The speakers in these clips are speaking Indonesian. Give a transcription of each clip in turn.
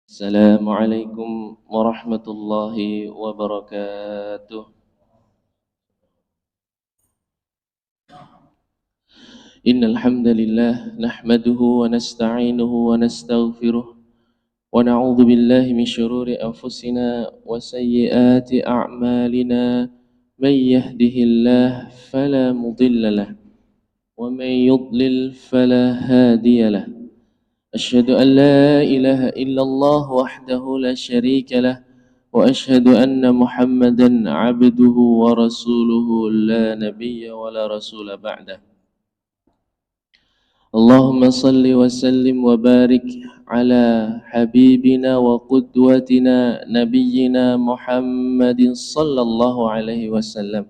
السلام عليكم ورحمة الله وبركاته. إن الحمد لله نحمده ونستعينه ونستغفره ونعوذ بالله من شرور أنفسنا وسيئات أعمالنا. من يهده الله فلا مضل له ومن يضلل فلا هادي له. أشهد أن لا إله إلا الله وحده لا شريك له وأشهد أن محمدا عبده ورسوله لا نبي ولا رسول بعده. اللهم صل وسلم وبارك على حبيبنا وقدوتنا نبينا محمد صلى الله عليه وسلم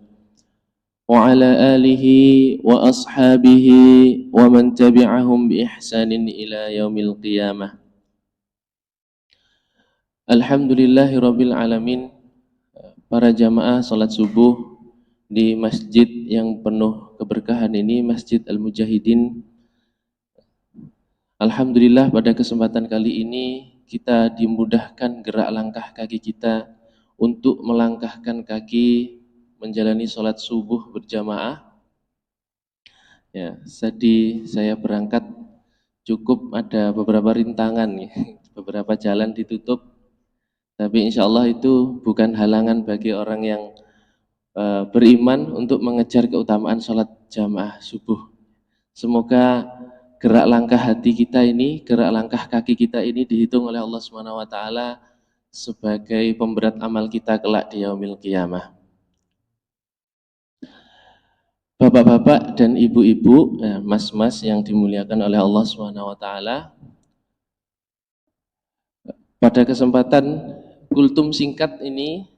وعلى آله وأصحابه ومن تبعهم بإحسان إلى يوم القيامة. Alhamdulillahirabbil alamin. Para jamaah salat subuh di masjid yang penuh keberkahan ini, Masjid Al-Mujahidin. Alhamdulillah pada kesempatan kali ini kita dimudahkan gerak langkah kaki kita untuk melangkahkan kaki menjalani salat subuh berjamaah. Ya, tadi saya berangkat cukup ada beberapa rintangan ya. Beberapa jalan ditutup. Tapi insya Allah itu bukan halangan bagi orang yang beriman untuk mengejar keutamaan sholat jamaah subuh. Semoga gerak langkah hati kita ini, gerak langkah kaki kita ini dihitung oleh Allah Subhanahu Wa Taala sebagai pemberat amal kita kelak di yaumil qiyamah. Bapak-bapak dan ibu-ibu, mas-mas yang dimuliakan oleh Allah Subhanahu Wa Taala, pada kesempatan kultum singkat ini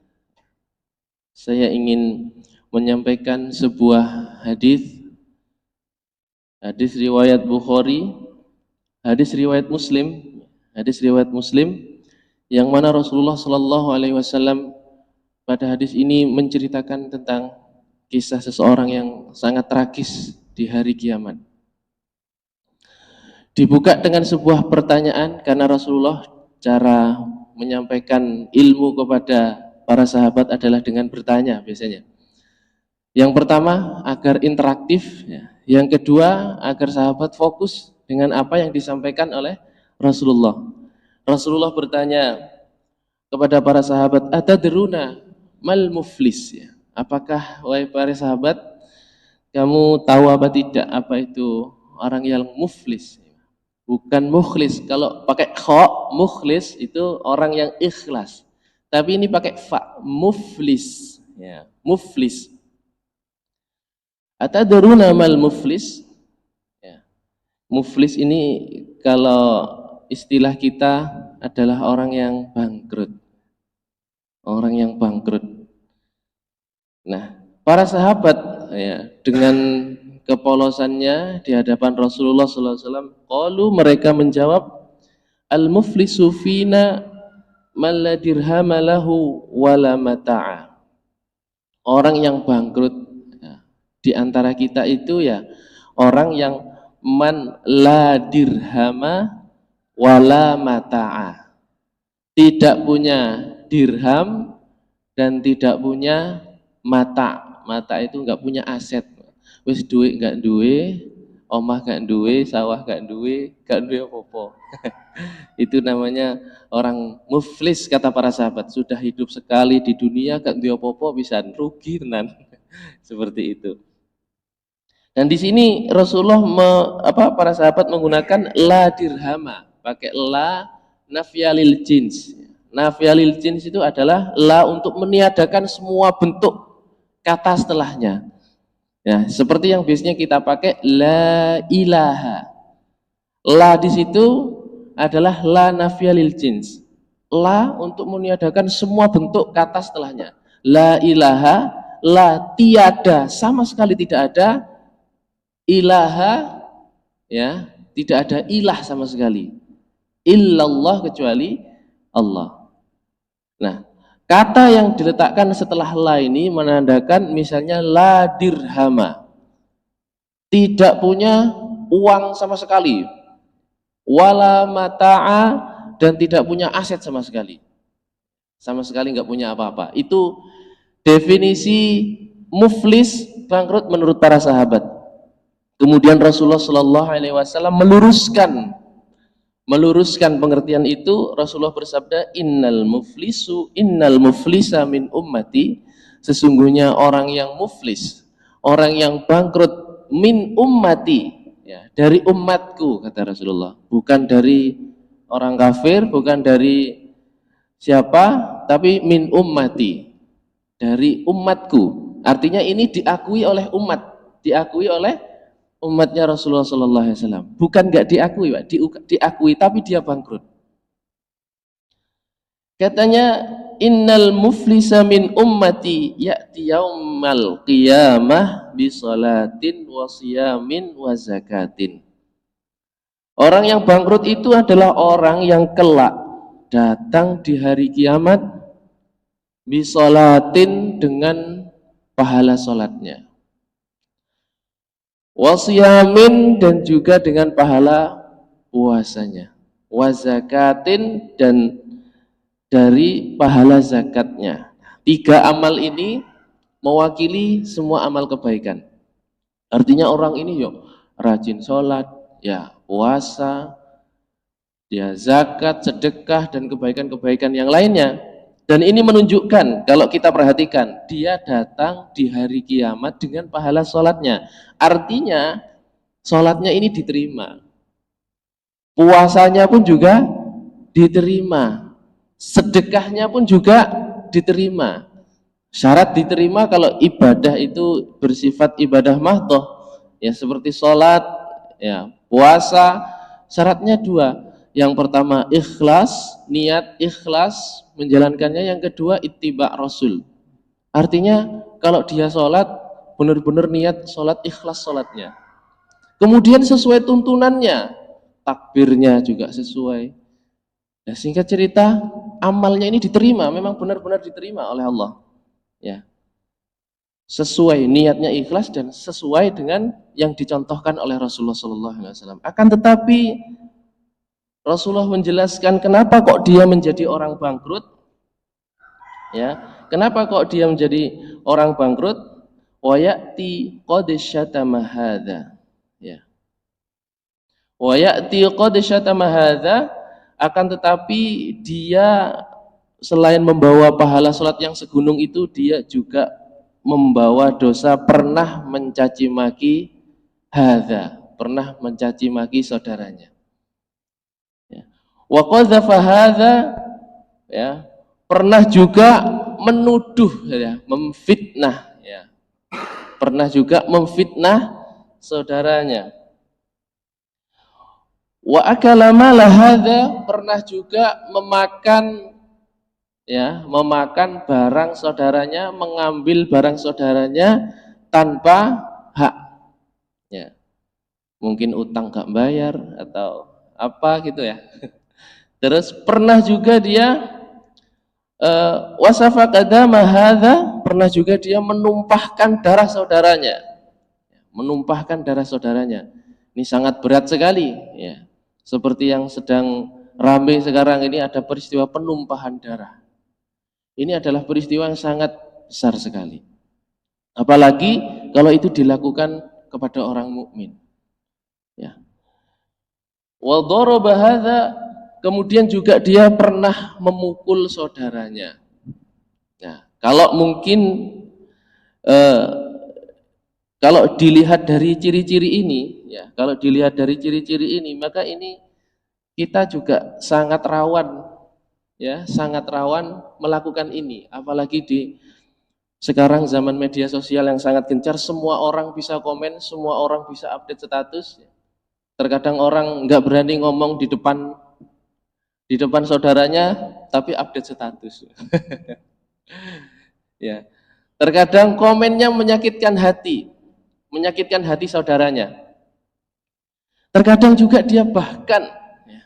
saya ingin menyampaikan sebuah hadis riwayat Bukhari, hadis riwayat Muslim yang mana Rasulullah Shallallahu Alaihi Wasallam pada hadis ini menceritakan tentang kisah seseorang yang sangat tragis di hari kiamat. Dibuka dengan sebuah pertanyaan karena Rasulullah cara menyampaikan ilmu kepada para sahabat adalah dengan bertanya biasanya. Yang pertama agar interaktif, yang kedua agar sahabat fokus dengan apa yang disampaikan oleh Rasulullah. Rasulullah bertanya kepada para sahabat, atadruna mal muflis, apakah wahai para sahabat kamu tahu apa tidak apa itu orang yang muflis? Bukan mukhlis. Kalau pakai kha, mukhlis itu orang yang ikhlas. Tapi ini pakai fa, muflis. Ya, muflis. Atadruna mal muflis? Ya. Muflis ini kalau istilah kita adalah orang yang bangkrut. Orang yang bangkrut. Nah, para sahabat ya, dengan kepolosannya di hadapan Rasulullah SAW, qalu, mereka menjawab, al-muflisu fina man la dirhama lahu wala mata'a. Orang yang bangkrut ya, di antara kita itu ya orang yang man la dirhama wala mata'a, tidak punya dirham dan tidak punya mata. Mata itu enggak punya aset. Wis duit gak duwe, omah gak duwe, sawah gak duwe apa-apa. Itu namanya orang muflis kata para sahabat. Sudah hidup sekali di dunia gak duwe apa-apa bisa rugi tenan. Seperti itu. Dan di sini Rasulullah para sahabat menggunakan la dirhama, pakai la nafyalil jins. Nafyalil jins itu adalah la untuk meniadakan semua bentuk kata setelahnya. Ya, seperti yang biasanya kita pakai la ilaha. La di situ adalah la nafyalil jins. La untuk meniadakan semua bentuk kata setelahnya. La ilaha, la tiada, sama sekali tidak ada. Ilaha, ya, tidak ada ilah sama sekali. Illallah, kecuali Allah. Nah, kata yang diletakkan setelah la ini menandakan misalnya la dirhama, tidak punya uang sama sekali, wala mata'a, dan tidak punya aset sama sekali nggak punya apa-apa. Itu definisi muflis, bangkrut menurut para sahabat. Kemudian Rasulullah Shallallahu Alaihi Wasallam meluruskan pengertian itu. Rasulullah bersabda, innal muflisa min ummati, sesungguhnya orang yang muflis, orang yang bangkrut, min ummati, ya, dari umatku, kata Rasulullah, bukan dari orang kafir, bukan dari siapa, tapi min ummati, dari umatku. Artinya ini diakui oleh umatnya Rasulullah Sallallahu Alaihi Wasallam. Bukan nggak diakui, Pak, diakui, tapi dia bangkrut. Katanya, innal muflisa min ummati ya'ti yaumal qiyamah bi salatin wa siyamin wa zakatin. Orang yang bangkrut itu adalah orang yang kelak datang di hari kiamat bi salatin, dengan pahala salatnya, wa siyamin, dan juga dengan pahala puasanya, wa zakatin, dan dari pahala zakatnya. 3 amal ini mewakili semua amal kebaikan. Artinya orang ini yuk rajin sholat, ya puasa, ya zakat, sedekah, dan kebaikan-kebaikan yang lainnya. Dan ini menunjukkan, kalau kita perhatikan, dia datang di hari kiamat dengan pahala sholatnya. Artinya sholatnya ini diterima, puasanya pun juga diterima, sedekahnya pun juga diterima. Syarat diterima kalau ibadah itu bersifat ibadah mahdhah, ya seperti sholat, ya puasa, syaratnya 2. Yang pertama ikhlas, niat ikhlas menjalankannya. Yang kedua ittiba Rasul. Artinya kalau dia sholat, benar-benar niat sholat, ikhlas sholatnya. Kemudian sesuai tuntunannya, takbirnya juga sesuai. Ya, singkat cerita, amalnya ini diterima, memang benar-benar diterima oleh Allah. Ya, sesuai niatnya ikhlas dan sesuai dengan yang dicontohkan oleh Rasulullah SAW. Akan tetapi Rasulullah menjelaskan kenapa kok dia menjadi orang bangkrut. Ya, kenapa kok dia menjadi orang bangkrut? Wa ya'ti qad syatama hadza. Ya. Wa ya'ti qad syatama hadza, akan tetapi dia selain membawa pahala salat yang segunung itu, dia juga membawa dosa pernah mencaci maki hadza, pernah mencaci maki saudaranya. Ya. Wa qadzafa hadza, ya, pernah juga menuduh, ya, memfitnah, ya. Pernah juga memfitnah saudaranya. Wa akala mala hadza, pernah juga memakan, ya, memakan barang saudaranya, mengambil barang saudaranya tanpa hak. Ya. Mungkin utang gak bayar atau apa gitu ya. Terus pernah juga dia wasafa qadama hadza, pernah juga dia menumpahkan darah saudaranya. Menumpahkan darah saudaranya. Ini sangat berat sekali, ya. Seperti yang sedang ramai sekarang ini, ada peristiwa penumpahan darah. Ini adalah peristiwa yang sangat besar sekali. Apalagi kalau itu dilakukan kepada orang mukmin. Ya. Wa daraba hadza, kemudian juga dia pernah memukul saudaranya. Nah, kalau mungkin kalau dilihat dari ciri-ciri ini, ya, kalau dilihat dari ciri-ciri ini, maka ini kita juga sangat rawan, ya, sangat rawan melakukan ini. Apalagi di sekarang zaman media sosial yang sangat gencar, semua orang bisa komen, semua orang bisa update status. Terkadang orang nggak berani ngomong di depan saudaranya, tapi update status. Ya, terkadang komennya menyakitkan hati saudaranya. Terkadang juga dia bahkan, ya,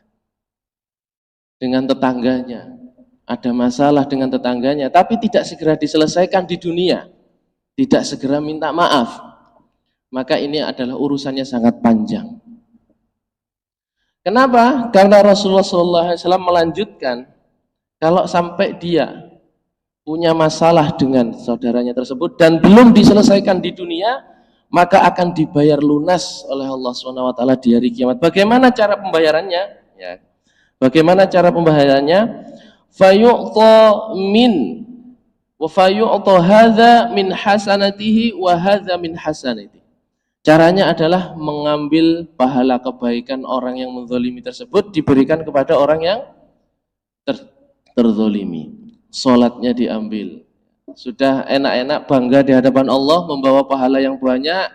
dengan tetangganya, ada masalah dengan tetangganya, tapi tidak segera diselesaikan di dunia, tidak segera minta maaf, maka ini adalah urusannya sangat panjang. Kenapa? Karena Rasulullah SAW melanjutkan, kalau sampai dia punya masalah dengan saudaranya tersebut dan belum diselesaikan di dunia, maka akan dibayar lunas oleh Allah SWT di hari kiamat. Bagaimana cara pembayarannya? Ya. Bagaimana cara pembayarannya? Fayu'ta min wa fayu'ta hadza min hasanatihi wa hadza min hasanatihi. Caranya adalah mengambil pahala kebaikan orang yang menzalimi tersebut diberikan kepada orang yang terzolimi. Sholatnya diambil. Sudah enak-enak bangga di hadapan Allah membawa pahala yang banyak.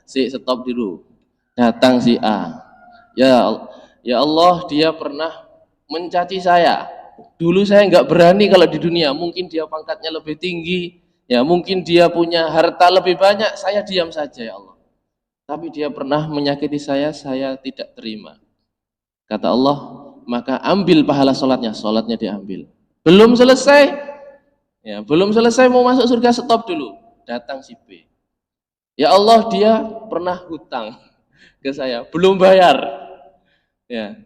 Stop dulu. Datang si A. Ya Allah, dia pernah mencaci saya. Dulu saya nggak berani kalau di dunia. Mungkin dia pangkatnya lebih tinggi. Ya mungkin dia punya harta lebih banyak. Saya diam saja ya Allah. Tapi dia pernah menyakiti saya tidak terima. Kata Allah, maka ambil pahala sholatnya diambil. Belum selesai, ya belum selesai mau masuk surga, stop dulu. Datang si B. Ya Allah, dia pernah hutang ke saya, belum bayar. Ya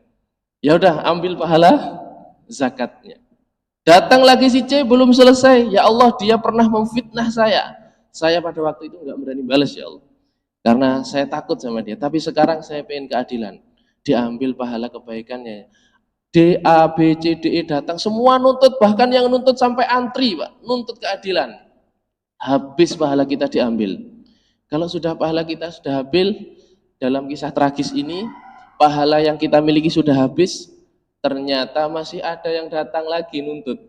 udah ambil pahala zakatnya. Datang lagi si C, belum selesai. Ya Allah, dia pernah memfitnah saya. Saya pada waktu itu nggak berani balas ya Allah. Karena saya takut sama dia, tapi sekarang saya pengen keadilan. Diambil pahala kebaikannya. D, A, B, C, D, E datang, semua nuntut, bahkan yang nuntut sampai antri, Pak, nuntut keadilan. Habis pahala kita diambil. Kalau sudah pahala kita sudah habis, dalam kisah tragis ini, pahala yang kita miliki sudah habis, ternyata masih ada yang datang lagi nuntut.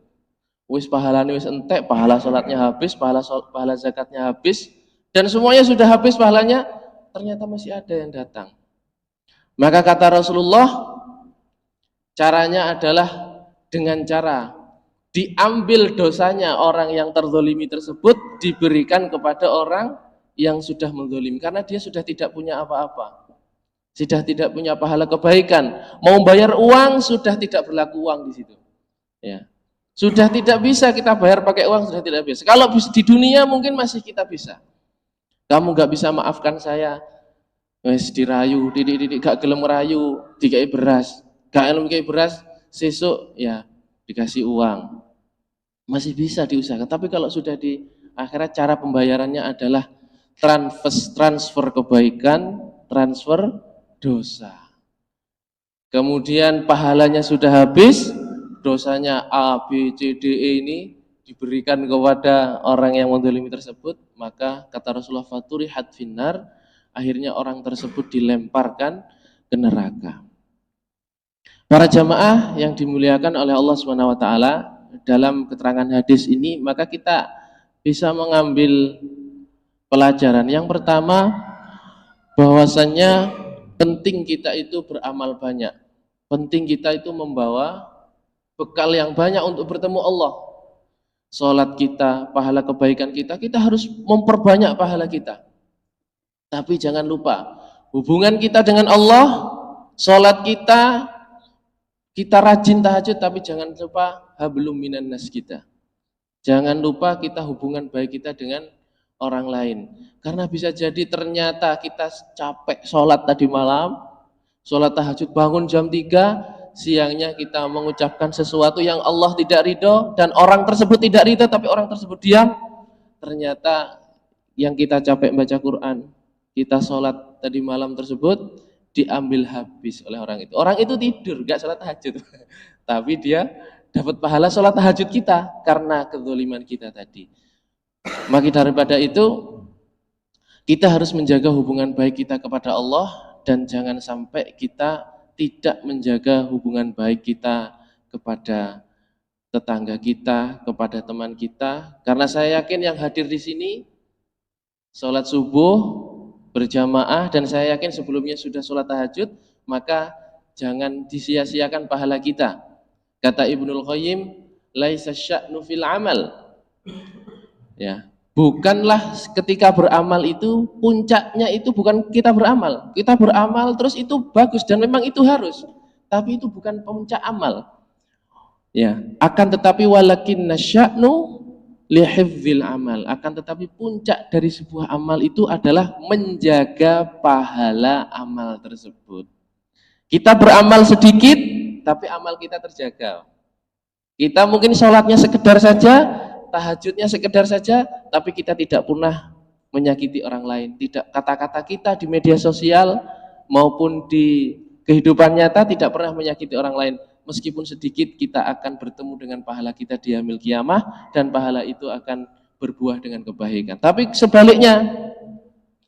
Wis pahalanya wis entek, pahala sholatnya habis, pahala zakatnya habis, dan semuanya sudah habis pahalanya, ternyata masih ada yang datang. Maka kata Rasulullah, caranya adalah dengan cara diambil dosanya orang yang terzolimi tersebut, diberikan kepada orang yang sudah menzolimi, karena dia sudah tidak punya apa-apa, sudah tidak punya pahala kebaikan. Mau bayar uang sudah tidak berlaku uang di situ. Ya. Sudah tidak bisa kita bayar pakai uang, sudah tidak bisa. Kalau di dunia mungkin masih kita bisa. Kamu gak bisa maafkan saya, wes dirayu, didik gak gelem rayu, dikai beras, gak gelem dikai beras, sesuk ya dikasih uang. Masih bisa diusahakan, tapi kalau sudah di akhirat cara pembayarannya adalah transfer kebaikan, transfer dosa. Kemudian pahalanya sudah habis, dosanya A, B, C, D, E ini diberikan kepada orang yang menzalimi tersebut, maka kata Rasulullah faturihat finnar, akhirnya orang tersebut dilemparkan ke neraka. Para jamaah yang dimuliakan oleh Allah Subhanahu wa taala, dalam keterangan hadis ini maka kita bisa mengambil pelajaran. Yang pertama, bahwasannya penting kita itu beramal banyak. Penting kita itu membawa bekal yang banyak untuk bertemu Allah. Sholat kita, pahala kebaikan kita harus memperbanyak pahala kita. Tapi jangan lupa, hubungan kita dengan Allah, sholat kita rajin tahajud, tapi jangan lupa hablum minan nas kita. Jangan lupa kita hubungan baik kita dengan orang lain. Karena bisa jadi ternyata kita capek sholat tadi malam, sholat tahajud bangun jam 3, siangnya kita mengucapkan sesuatu yang Allah tidak ridho dan orang tersebut tidak ridho, tapi orang tersebut diam. Ternyata yang kita capek baca Quran, kita sholat tadi malam tersebut diambil habis oleh orang itu. Orang itu tidur, gak sholat tahajud, tapi dia dapat pahala sholat tahajud kita karena kezaliman kita tadi. Maka daripada itu kita harus menjaga hubungan baik kita kepada Allah, dan jangan sampai kita tidak menjaga hubungan baik kita kepada tetangga kita, kepada teman kita. Karena saya yakin yang hadir di sini sholat subuh berjamaah, dan saya yakin sebelumnya sudah sholat tahajud, maka jangan disia-siakan pahala kita. Kata Ibnul Qayyim, laisa sya'nu fil amal. Ya, bukanlah ketika beramal itu puncaknya itu bukan kita beramal. Kita beramal terus itu bagus dan memang itu harus, tapi itu bukan puncak amal. Ya, akan tetapi walakinna sya'nu lihifdzil amal. Akan tetapi puncak dari sebuah amal itu adalah menjaga pahala amal tersebut. Kita beramal sedikit, tapi amal kita terjaga. Kita mungkin sholatnya sekedar saja, tahajudnya sekedar saja, tapi kita tidak pernah menyakiti orang lain. Tidak, kata-kata kita di media sosial maupun di kehidupan nyata tidak pernah menyakiti orang lain. Meskipun sedikit, kita akan bertemu dengan pahala kita di yaumil qiyamah, dan pahala itu akan berbuah dengan kebaikan. Tapi sebaliknya,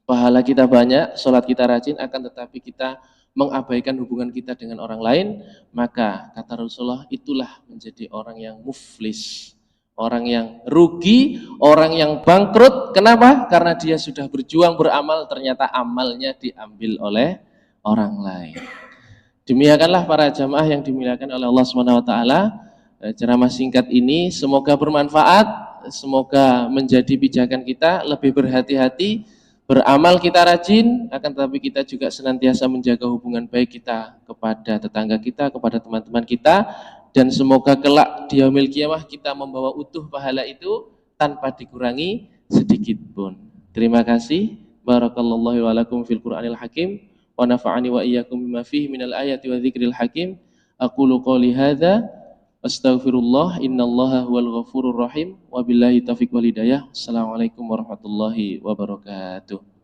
pahala kita banyak, sholat kita rajin, akan tetapi kita mengabaikan hubungan kita dengan orang lain, maka kata Rasulullah, itulah menjadi orang yang muflis, orang yang rugi, orang yang bangkrut. Kenapa? Karena dia sudah berjuang beramal, ternyata amalnya diambil oleh orang lain. Demikianlah para jamaah yang dimuliakan oleh Allah SWT. Ceramah singkat ini semoga bermanfaat, semoga menjadi pijakan kita lebih berhati-hati. Beramal kita rajin, akan tetapi kita juga senantiasa menjaga hubungan baik kita kepada tetangga kita, kepada teman-teman kita, dan semoga kelak di yaumil qiyamah kita membawa utuh pahala itu tanpa dikurangi sedikit pun. Terima kasih. Barakallahu wa lakum fil Qur'anil Hakim wa nafa'ani wa iyyakum bima fihi minal ayati wa dzikril hakim. Aqulu qouli hadza astaghfirullah, innallaha huwal ghafurur rahim, wa billahi taufiq wal hidayah. Assalamualaikum warahmatullahi wabarakatuh.